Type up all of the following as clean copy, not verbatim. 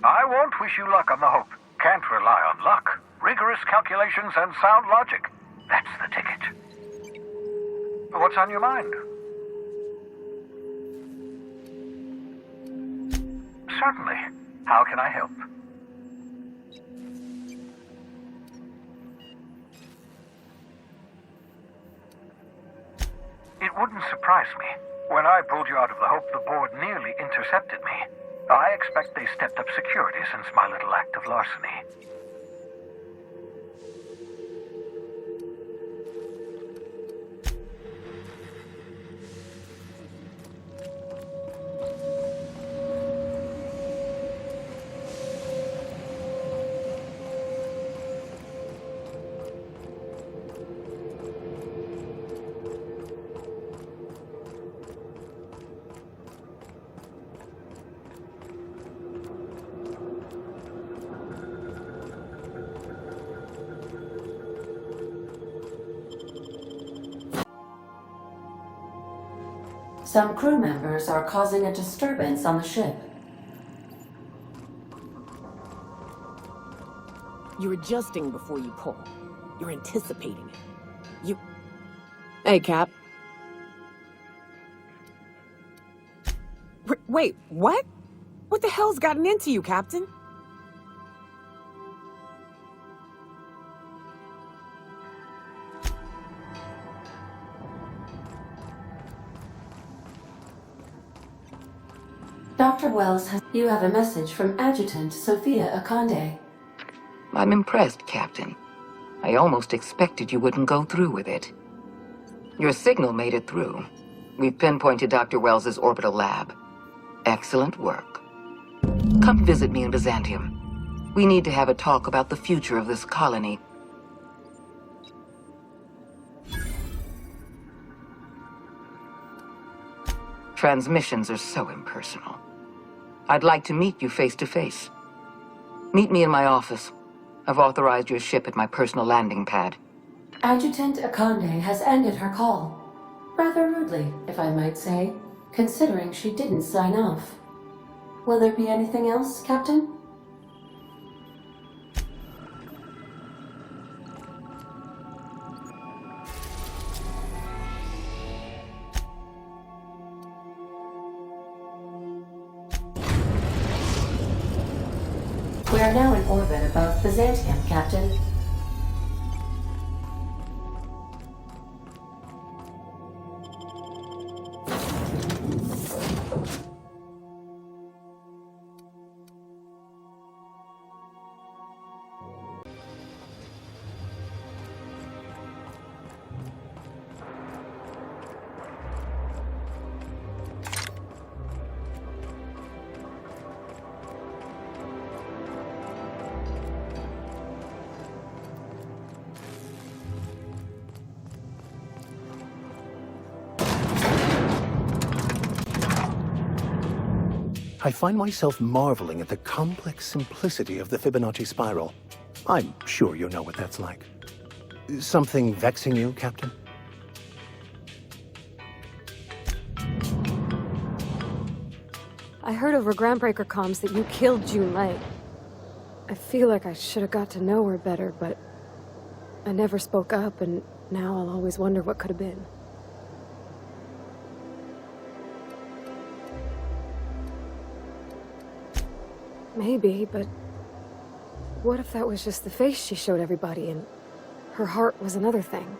I won't wish you luck on the Hope. Can't rely on luck. Rigorous calculations and sound logic. That's the ticket. What's on your mind? Certainly. How can I help? It wouldn't surprise me. When I pulled you out of the Hope, the board nearly intercepted me. I expect they stepped up security since my little act of larceny. Some crew members are causing a disturbance on the ship. You're adjusting before you pull. You're anticipating it. Hey, Cap. Wait, what? What the hell's gotten into you, Captain? Dr. Wells, you have a message from Adjutant Sophia Akande. I'm impressed, Captain. I almost expected you wouldn't go through with it. Your signal made it through. We've pinpointed Dr. Wells's orbital lab. Excellent work. Come visit me in Byzantium. We need to have a talk about the future of this colony. Transmissions are so impersonal. I'd like to meet you face to face. Meet me in my office. I've authorized your ship at my personal landing pad. Adjutant Akande has ended her call. Rather rudely, if I might say, considering she didn't sign off. Will there be anything else, Captain? We are now in orbit above Byzantium, Captain. I find myself marveling at the complex simplicity of the Fibonacci spiral. I'm sure you know what that's like. Something vexing you, Captain? I heard over Groundbreaker comms that you killed June Light. I feel like I should have got to know her better, but I never spoke up, and now I'll always wonder what could have been. Maybe, but what if that was just the face she showed everybody and her heart was another thing?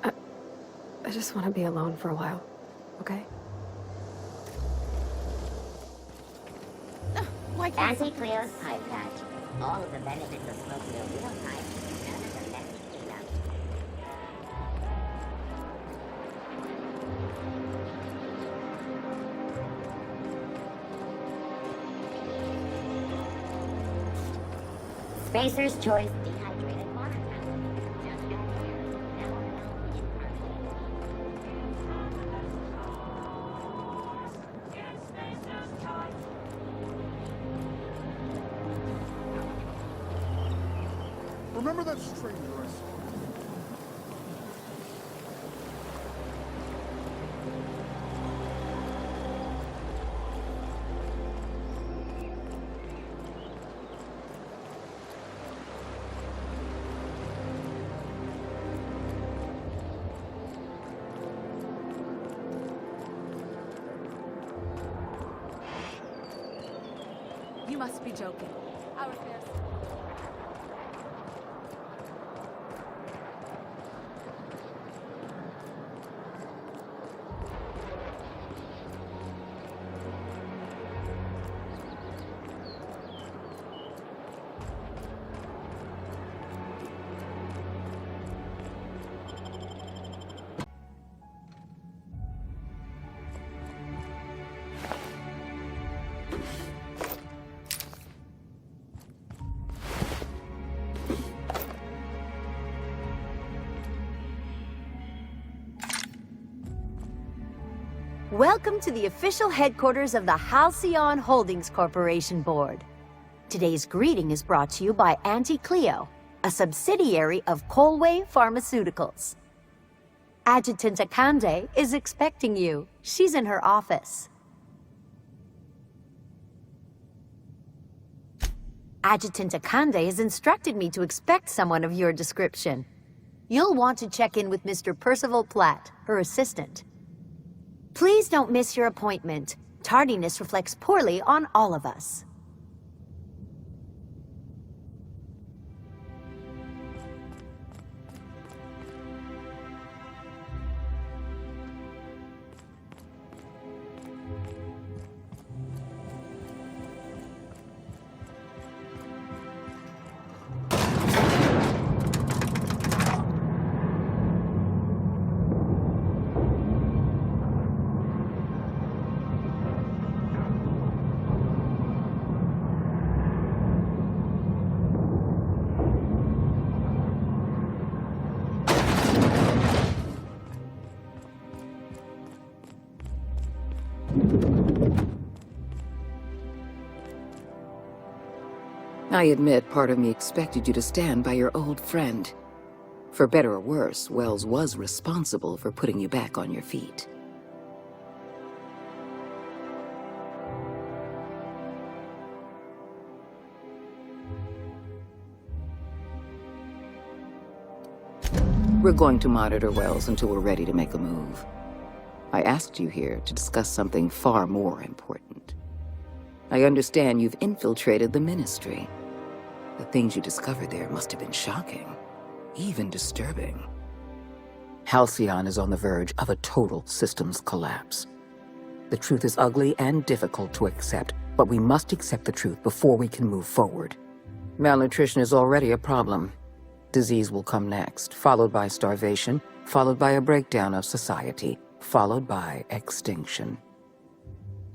I just want to be alone for a while, okay? Anti-Cleo's pipe patch. All of the benefits of smoking a real pipe. None of the messy cleanup. Spacer's Choice dehydrated water fountain. Just add here. Now available in Remember that stranger I saw? You must be joking. Our affairs. Welcome to the official headquarters of the Halcyon Holdings Corporation Board. Today's greeting is brought to you by Auntie Cleo, a subsidiary of Colway Pharmaceuticals. Adjutant Akande is expecting you. She's in her office. Adjutant Akande has instructed me to expect someone of your description. You'll want to check in with Mr. Percival Platt, her assistant. Please don't miss your appointment. Tardiness reflects poorly on all of us. I admit part of me expected you to stand by your old friend. For better or worse, Wells was responsible for putting you back on your feet. We're going to monitor Wells until we're ready to make a move. I asked you here to discuss something far more important. I understand you've infiltrated the Ministry. The things you discovered there must have been shocking, even disturbing. Halcyon is on the verge of a total systems collapse. The truth is ugly and difficult to accept, but we must accept the truth before we can move forward. Malnutrition is already a problem. Disease will come next, followed by starvation, followed by a breakdown of society, followed by extinction.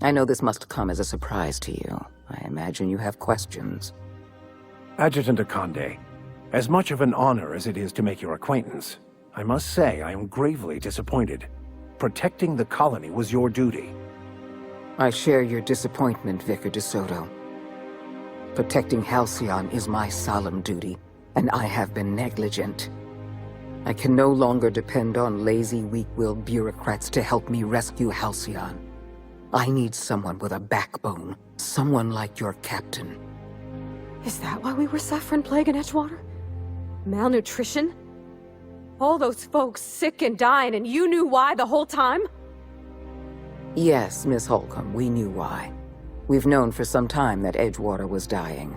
I know this must come as a surprise to you. I imagine you have questions. Adjutant Akande, as much of an honor as it is to make your acquaintance, I must say I am gravely disappointed. Protecting the colony was your duty. I share your disappointment, Vicar DeSoto. Protecting Halcyon is my solemn duty, and I have been negligent. I can no longer depend on lazy, weak-willed bureaucrats to help me rescue Halcyon. I need someone with a backbone, someone like your captain. Is that why we were suffering plague in Edgewater? Malnutrition? All those folks sick and dying, and you knew why the whole time? Yes, Miss Holcomb, we knew why. We've known for some time that Edgewater was dying.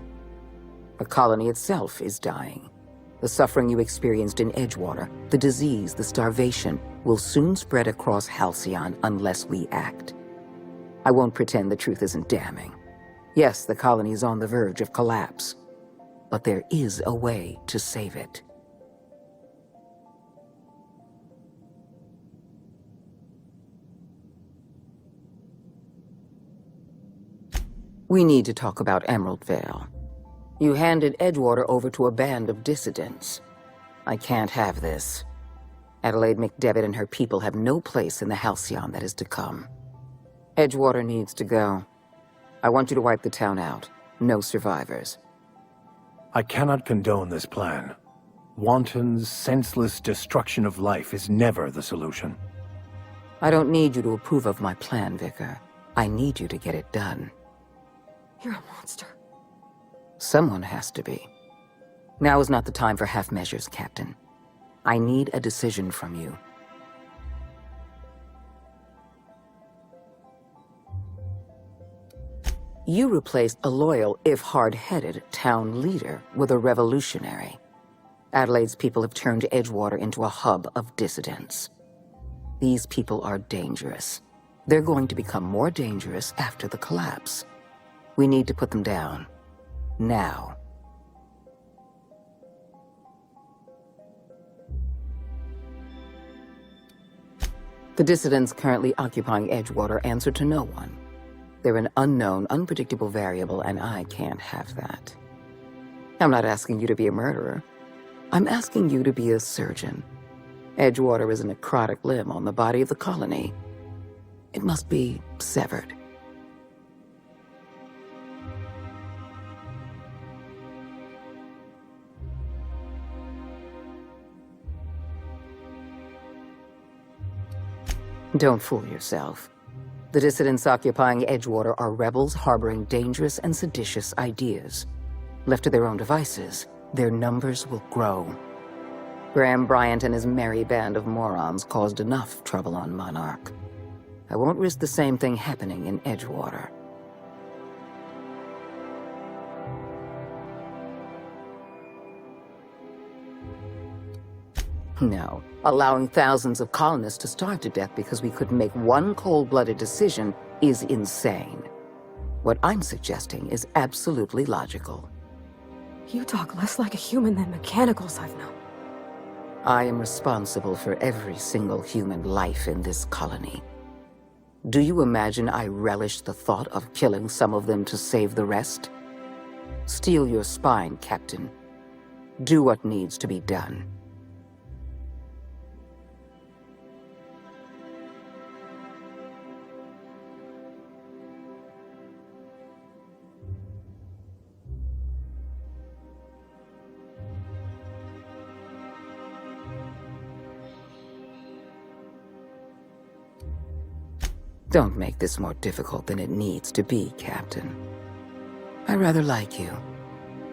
The colony itself is dying. The suffering you experienced in Edgewater, the disease, the starvation, will soon spread across Halcyon unless we act. I won't pretend the truth isn't damning. Yes, the colony is on the verge of collapse, but there is a way to save it. We need to talk about Emerald Vale. You handed Edgewater over to a band of dissidents. I can't have this. Adelaide McDevitt and her people have no place in the Halcyon that is to come. Edgewater needs to go. I want you to wipe the town out. No survivors. I cannot condone this plan. Wanton, senseless destruction of life is never the solution. I don't need you to approve of my plan, Vicar. I need you to get it done. You're a monster. Someone has to be. Now is not the time for half measures, Captain. I need a decision from you. You replaced a loyal, if hard-headed, town leader with a revolutionary. Adelaide's people have turned Edgewater into a hub of dissidents. These people are dangerous. They're going to become more dangerous after the collapse. We need to put them down. Now. The dissidents currently occupying Edgewater answer to no one. They're an unknown, unpredictable variable, and I can't have that. I'm not asking you to be a murderer. I'm asking you to be a surgeon. Edgewater is a necrotic limb on the body of the colony. It must be severed. Don't fool yourself. The dissidents occupying Edgewater are rebels harboring dangerous and seditious ideas. Left to their own devices, their numbers will grow. Graham Bryant and his merry band of morons caused enough trouble on Monarch. I won't risk the same thing happening in Edgewater. No, allowing thousands of colonists to starve to death because we couldn't make one cold-blooded decision is insane. What I'm suggesting is absolutely logical. You talk less like a human than mechanicals I've known. I am responsible for every single human life in this colony. Do you imagine I relish the thought of killing some of them to save the rest? Steel your spine, Captain. Do what needs to be done. Don't make this more difficult than it needs to be, Captain. I rather like you,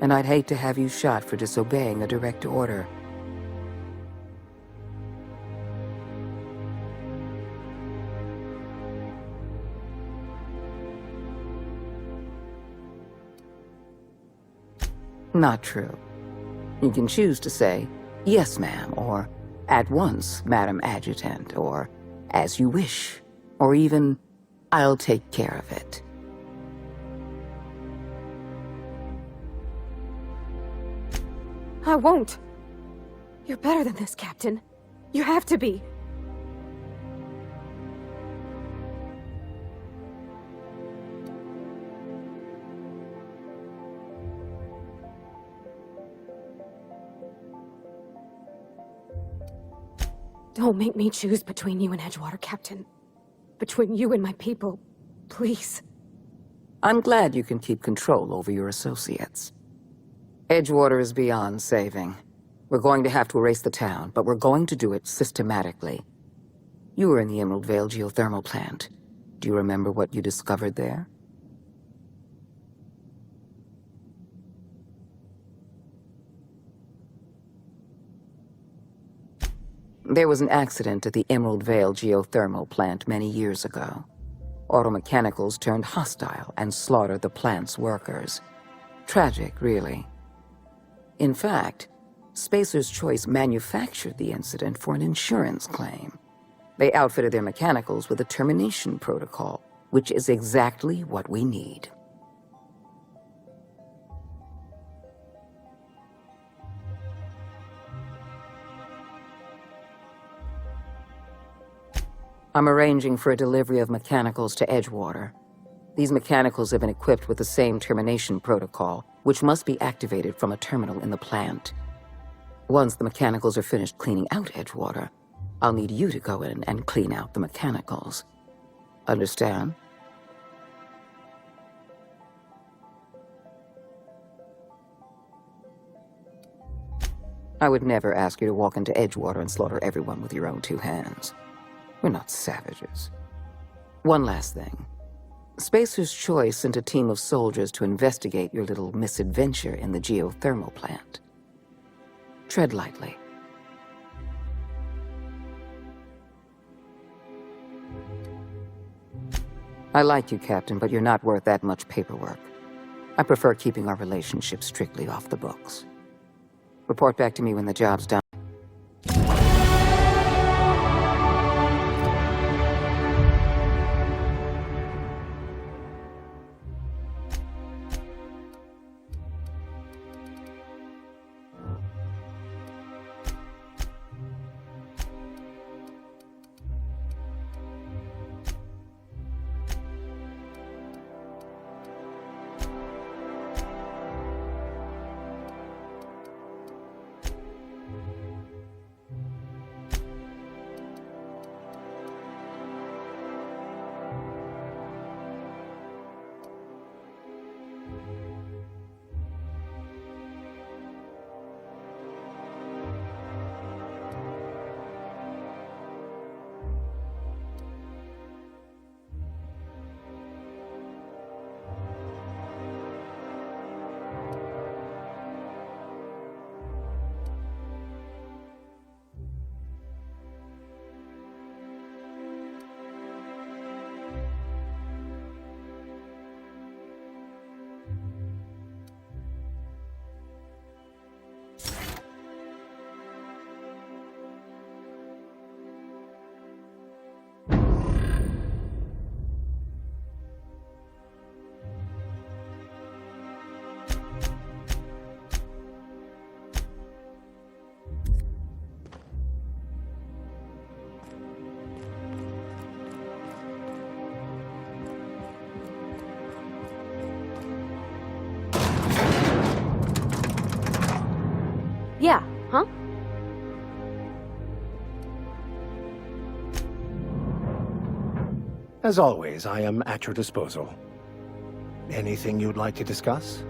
and I'd hate to have you shot for disobeying a direct order. Not true. You can choose to say, "Yes, ma'am," or "At once, Madam Adjutant," or "As you wish." Or even, "I'll take care of it." I won't. You're better than this, Captain. You have to be. Don't make me choose between you and Edgewater, Captain. Between you and my people, please. I'm glad you can keep control over your associates. Edgewater is beyond saving. We're going to have to erase the town, but we're going to do it systematically. You were in the Emerald Vale geothermal plant. Do you remember what you discovered there? There was an accident at the Emerald Vale geothermal plant many years ago. Automechanicals turned hostile and slaughtered the plant's workers. Tragic, really. In fact, Spacer's Choice manufactured the incident for an insurance claim. They outfitted their mechanicals with a termination protocol, which is exactly what we need. I'm arranging for a delivery of mechanicals to Edgewater. These mechanicals have been equipped with the same termination protocol, which must be activated from a terminal in the plant. Once the mechanicals are finished cleaning out Edgewater, I'll need you to go in and clean out the mechanicals. Understand? I would never ask you to walk into Edgewater and slaughter everyone with your own two hands. We're not savages. One last thing. Spacer's Choice sent a team of soldiers to investigate your little misadventure in the geothermal plant. Tread lightly. I like you, Captain, but you're not worth that much paperwork. I prefer keeping our relationship strictly off the books. Report back to me when the job's done. Yeah, huh? As always, I am at your disposal. Anything you'd like to discuss?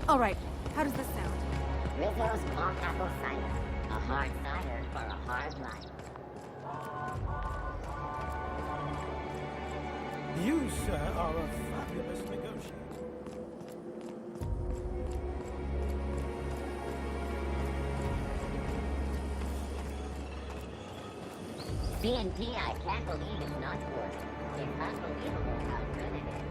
All right, how does this sound? Rizzo's Long Apple Cider. A hard cider for a hard life. You, sir, are a fabulous negotiator. B&P, I can't believe it's not yours. It's unbelievable how good it is.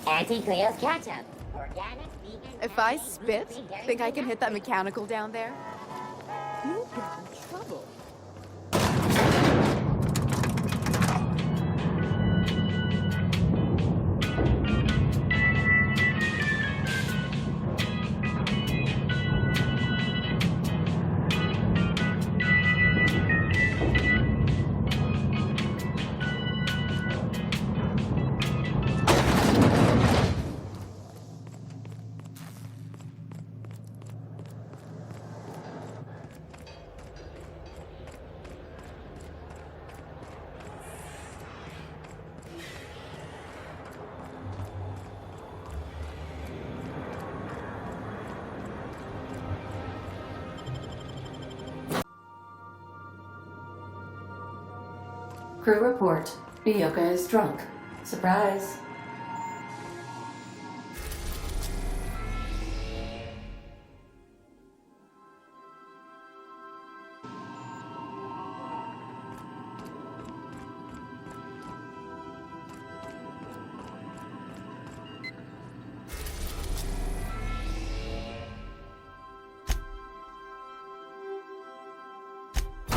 Auntie Cleo's ketchup. Organic, vegan... If I spit, think I can hit that mechanical down there? You'll get in trouble. Crew report. Ioka is drunk. Surprise.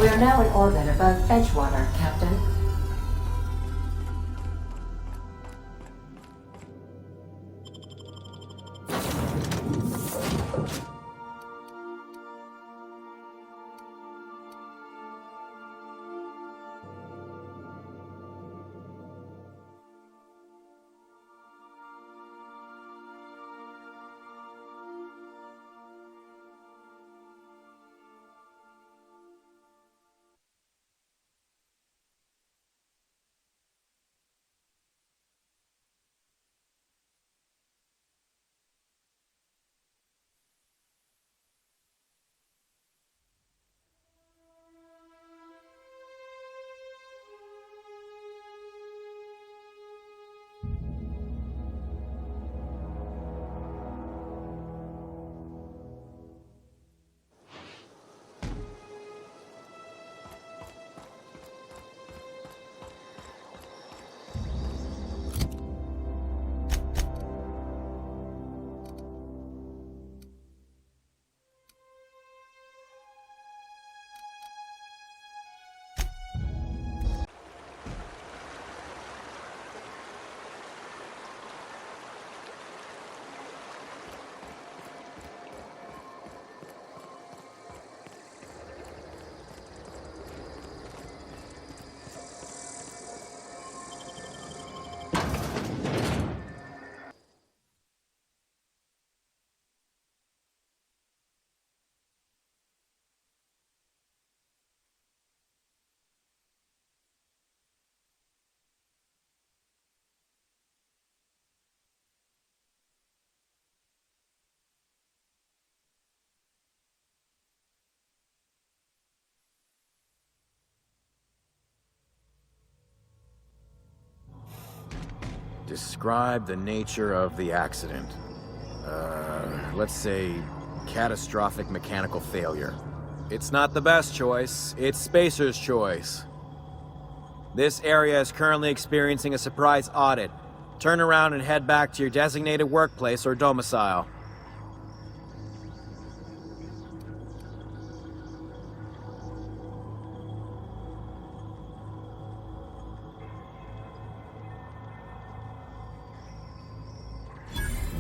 We are now in orbit above Edgewater, Captain. Describe the nature of the accident. Let's say catastrophic mechanical failure. It's not the best choice, it's Spacer's choice. This area is currently experiencing a surprise audit. Turn around and head back to your designated workplace or domicile.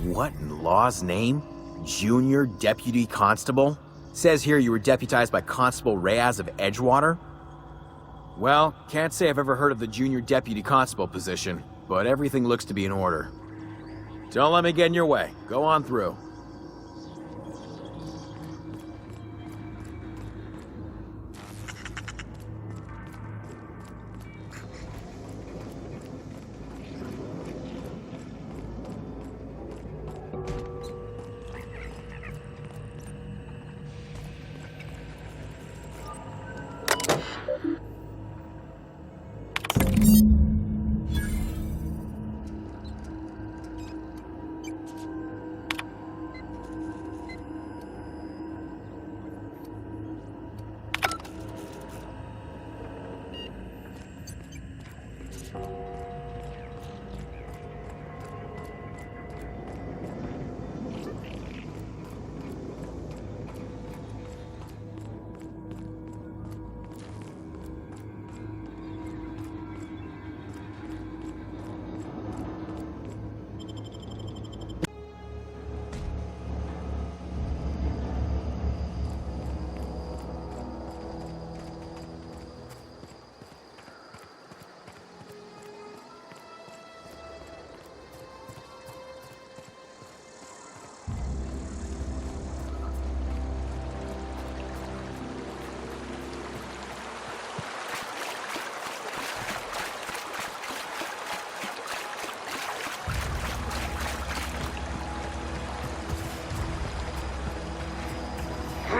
What in law's name? Junior Deputy Constable? Says here you were deputized by Constable Reyes of Edgewater? Well, can't say I've ever heard of the Junior Deputy Constable position, but everything looks to be in order. Don't let me get in your way. Go on through.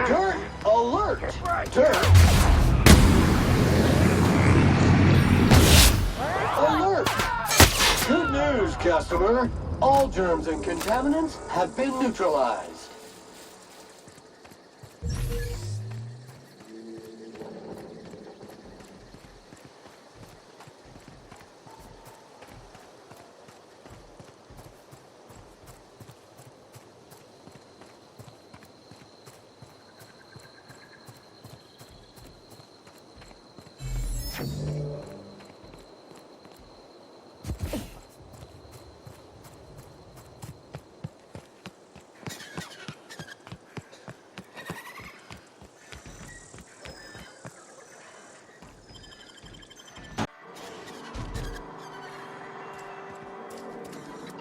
Turret alert! Turret! Alert! Good news, customer. All germs and contaminants have been neutralized.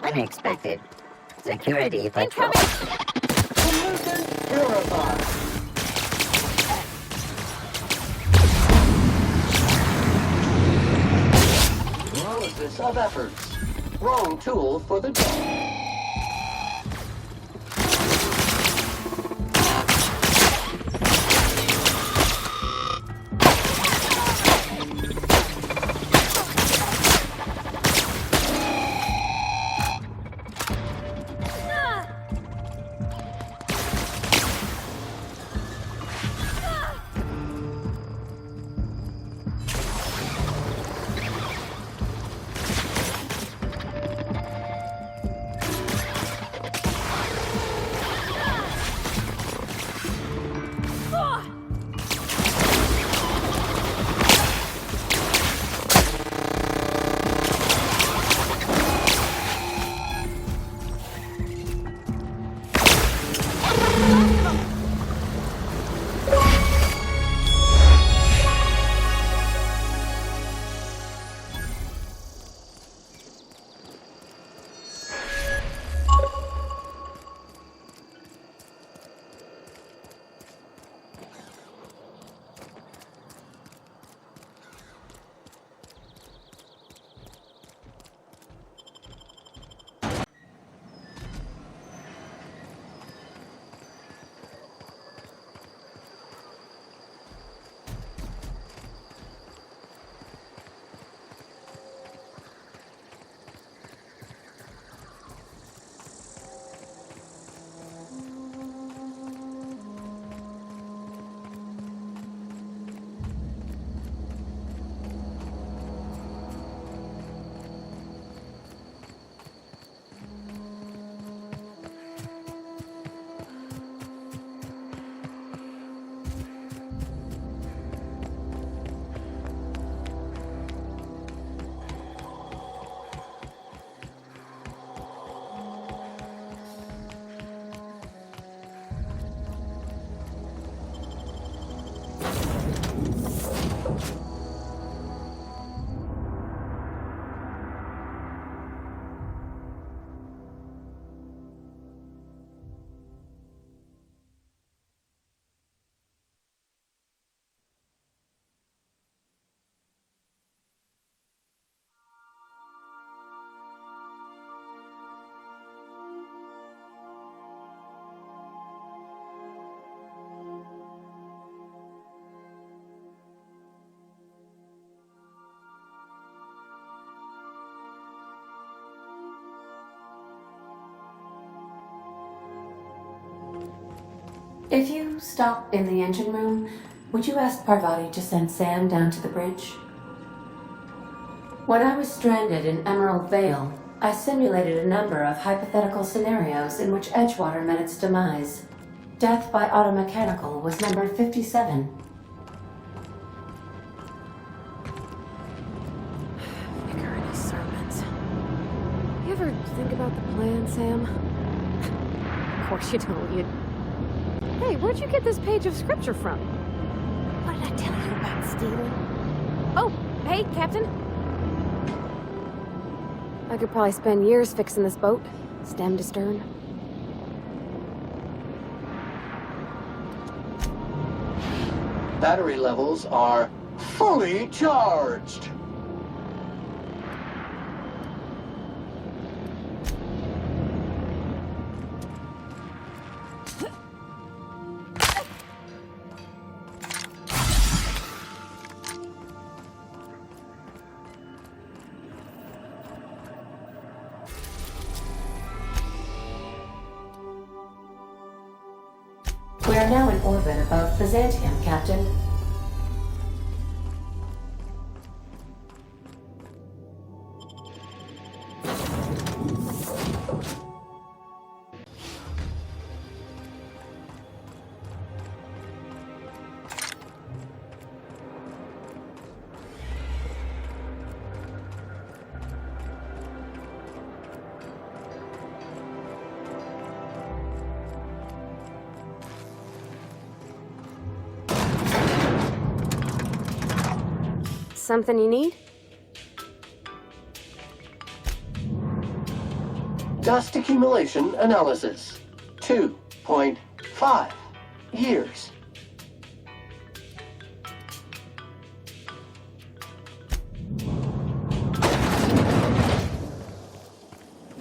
Unexpected. Security patrol. Pollution purified. Analysis of efforts. Wrong tool for the job. If you stop in the engine room, would you ask Parvati to send Sam down to the bridge? When I was stranded in Emerald Vale, I simulated a number of hypothetical scenarios in which Edgewater met its demise. Death by automechanical was number 57. Vicar and his sermons. You ever think about the plan, Sam? Of course you don't. Hey, where'd you get this page of scripture from? What did I tell you about stealing? Oh, hey, Captain. I could probably spend years fixing this boat, stem to stern. Battery levels are fully charged. We are now in orbit above Byzantium, Captain. Something you need? Dust accumulation analysis. 2.5 years.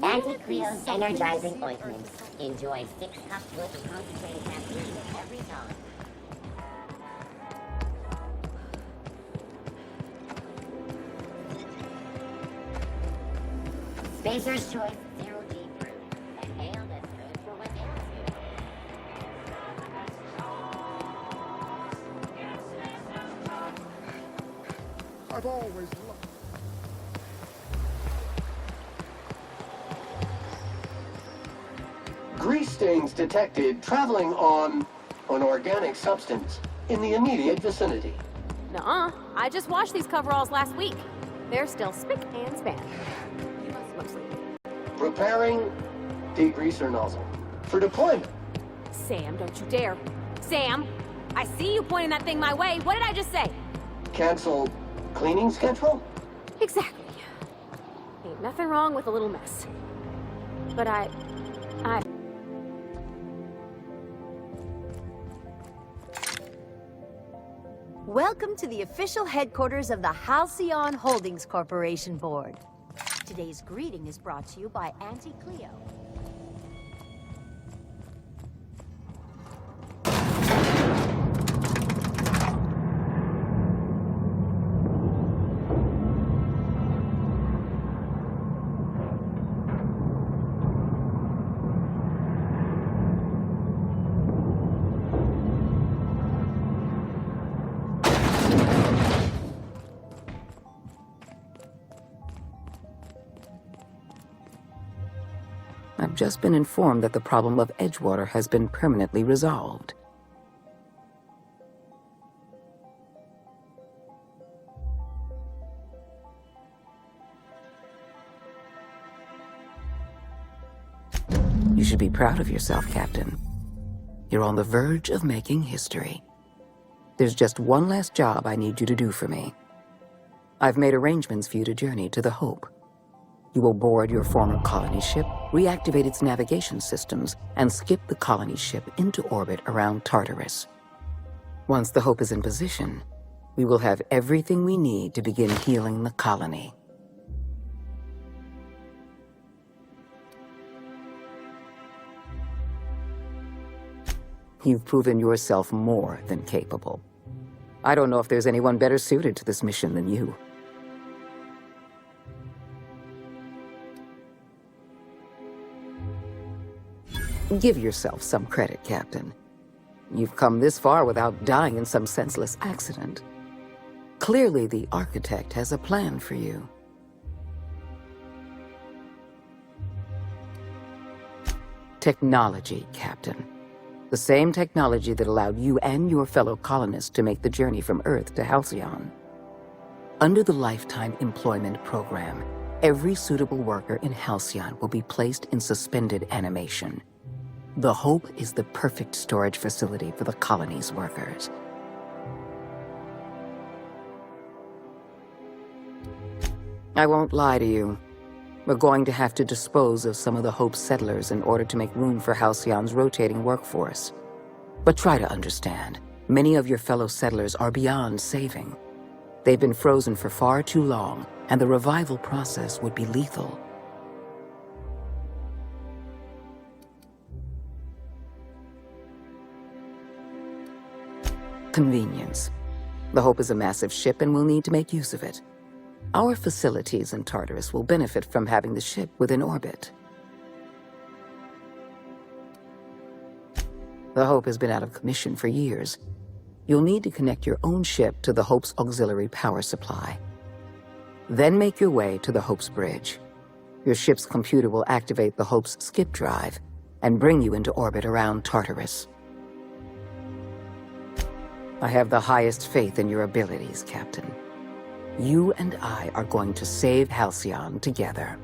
Anti-Cleo's energizing ointment. Enjoy 6 cups worth of concentrated caffeine with every dollar. Spacer's Choice Zero G Brew. An ale that's good for when ails you. I've always loved. Grease stains detected traveling on an organic substance in the immediate vicinity. Nuh-uh. I just washed these coveralls last week. They're still spick and span. Mostly. Preparing degreaser nozzle for deployment. Sam, don't you dare. Sam, I see you pointing that thing my way. What did I just say? Cancel cleaning schedule? Exactly. Ain't nothing wrong with a little mess. But I... Welcome to the official headquarters of the Halcyon Holdings Corporation Board. Today's greeting is brought to you by Auntie Cleo. I've just been informed that the problem of Edgewater has been permanently resolved. You should be proud of yourself, Captain. You're on the verge of making history. There's just one last job I need you to do for me. I've made arrangements for you to journey to the Hope. You will board your former colony ship, reactivate its navigation systems, and skip the colony ship into orbit around Tartarus. Once the Hope is in position, we will have everything we need to begin healing the colony. You've proven yourself more than capable. I don't know if there's anyone better suited to this mission than you. Give yourself some credit, Captain. You've come this far without dying in some senseless accident. Clearly, the Architect has a plan for you. Technology, Captain. The same technology that allowed you and your fellow colonists to make the journey from Earth to Halcyon. Under the Lifetime Employment Program, every suitable worker in Halcyon will be placed in suspended animation. The Hope is the perfect storage facility for the colony's workers. I won't lie to you. We're going to have to dispose of some of the Hope's settlers in order to make room for Halcyon's rotating workforce. But try to understand, many of your fellow settlers are beyond saving. They've been frozen for far too long, and the revival process would be lethal. Convenience. The Hope is a massive ship and we'll need to make use of it. Our facilities in Tartarus will benefit from having the ship within orbit. The Hope has been out of commission for years. You'll need to connect your own ship to the Hope's auxiliary power supply. Then make your way to the Hope's bridge. Your ship's computer will activate the Hope's skip drive and bring you into orbit around Tartarus. I have the highest faith in your abilities, Captain. You and I are going to save Halcyon together.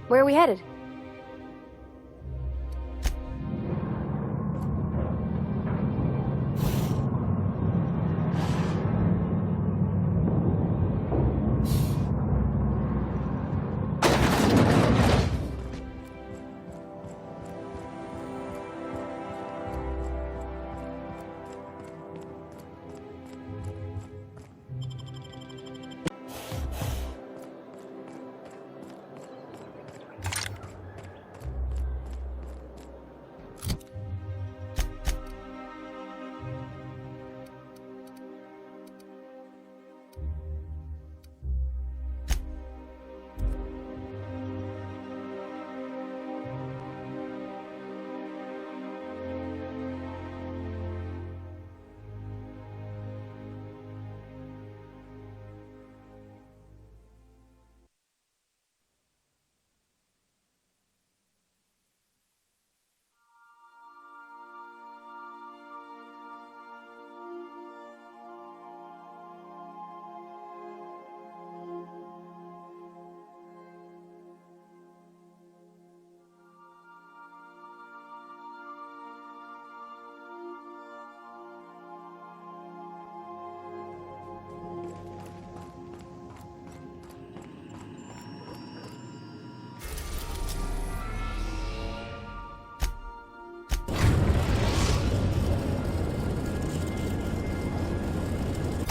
Where are we headed?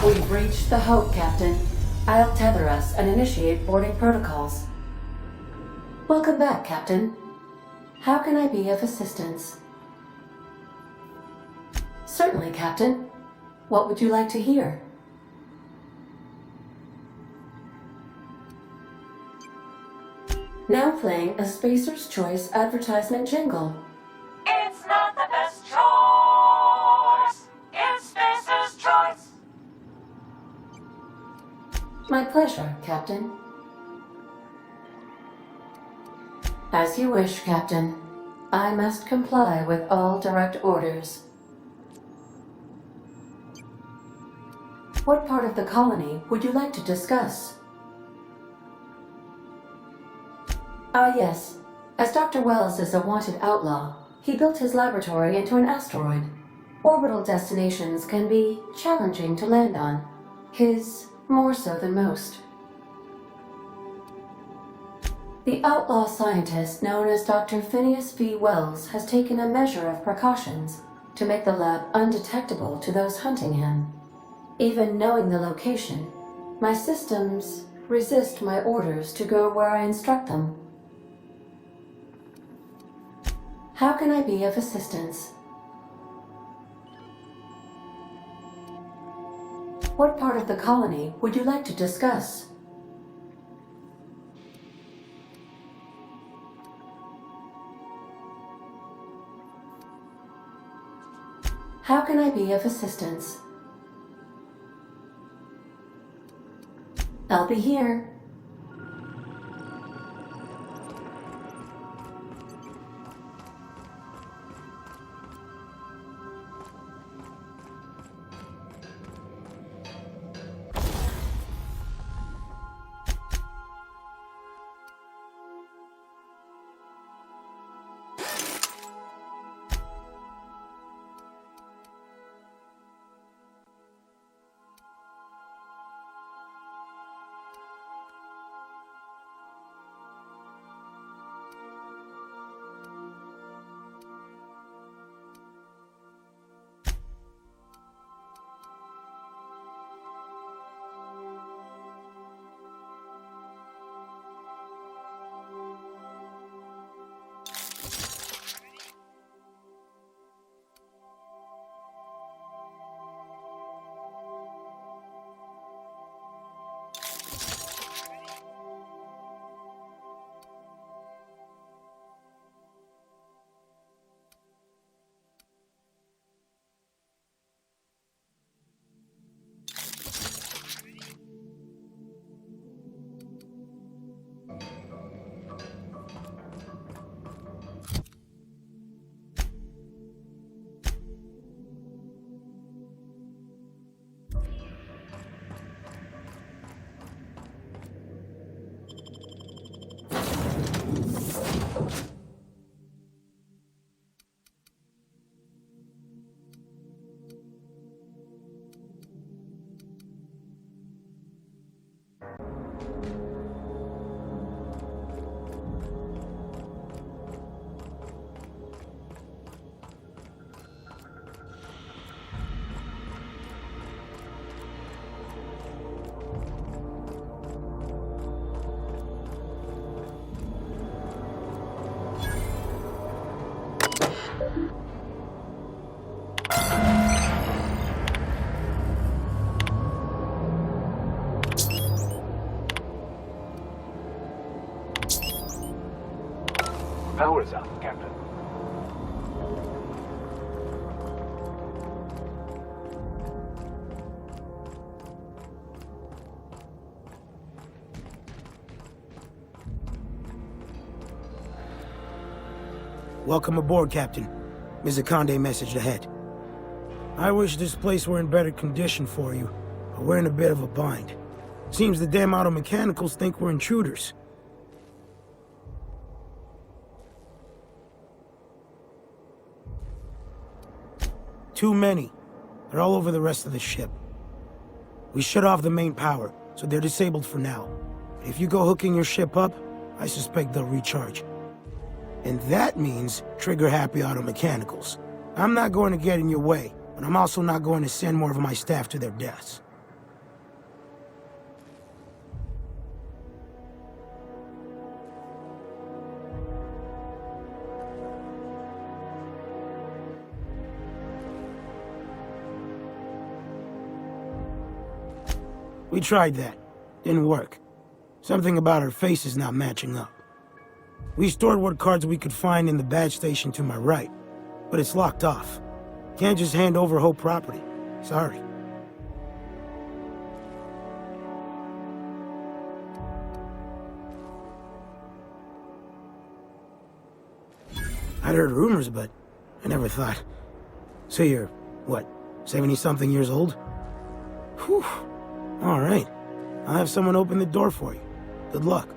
We've reached the Hope, Captain. I'll tether us and initiate boarding protocols. Welcome back, Captain. How can I be of assistance? Certainly, Captain. What would you like to hear? Now playing a Spacer's Choice advertisement jingle. It's not the best choice. It's Spacer's Choice. My pleasure, Captain. As you wish, Captain. I must comply with all direct orders. What part of the colony would you like to discuss? Ah, yes. As Dr. Wells is a wanted outlaw, he built his laboratory into an asteroid. Orbital destinations can be challenging to land on. His more so than most. The outlaw scientist known as Dr. Phineas V. Wells has taken a measure of precautions to make the lab undetectable to those hunting him. Even knowing the location, my systems resist my orders to go where I instruct them. How can I be of assistance? What part of the colony would you like to discuss? How can I be of assistance? I'll be here. Power's up, Captain. Welcome aboard, Captain. Ms. Akande messaged ahead. I wish this place were in better condition for you, but we're in a bit of a bind. Seems the damn auto mechanicals think we're intruders. Too many. They're all over the rest of the ship. We shut off the main power, so they're disabled for now. If you go hooking your ship up, I suspect they'll recharge. And that means trigger-happy auto mechanicals. I'm not going to get in your way, but I'm also not going to send more of my staff to their deaths. We tried that. Didn't work. Something about her face is not matching up. We stored what cards we could find in the badge station to my right, but it's locked off. Can't just hand over whole property. Sorry. I'd heard rumors, but I never thought. So you're, what, 70-something years old? Whew. All right. I'll have someone open the door for you. Good luck.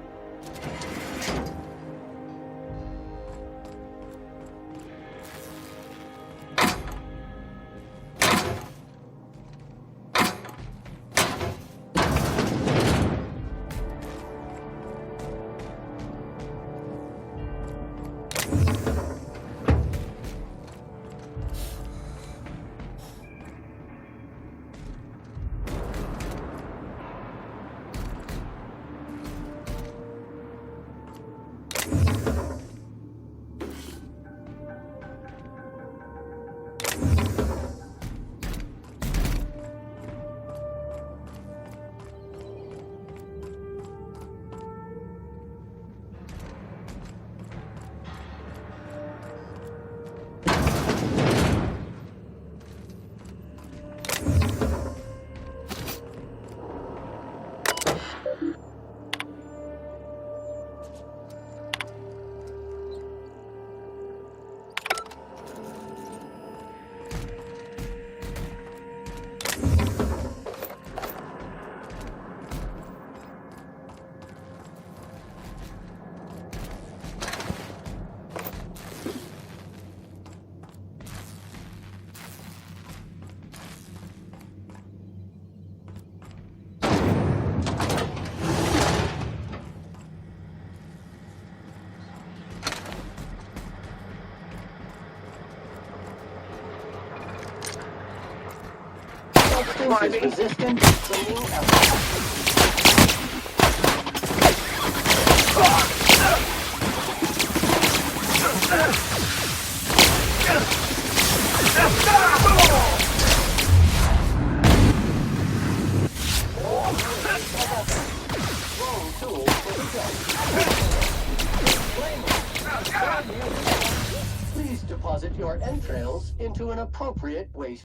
Substance is resistant to cleaning out. Please deposit your entrails into an appropriate waste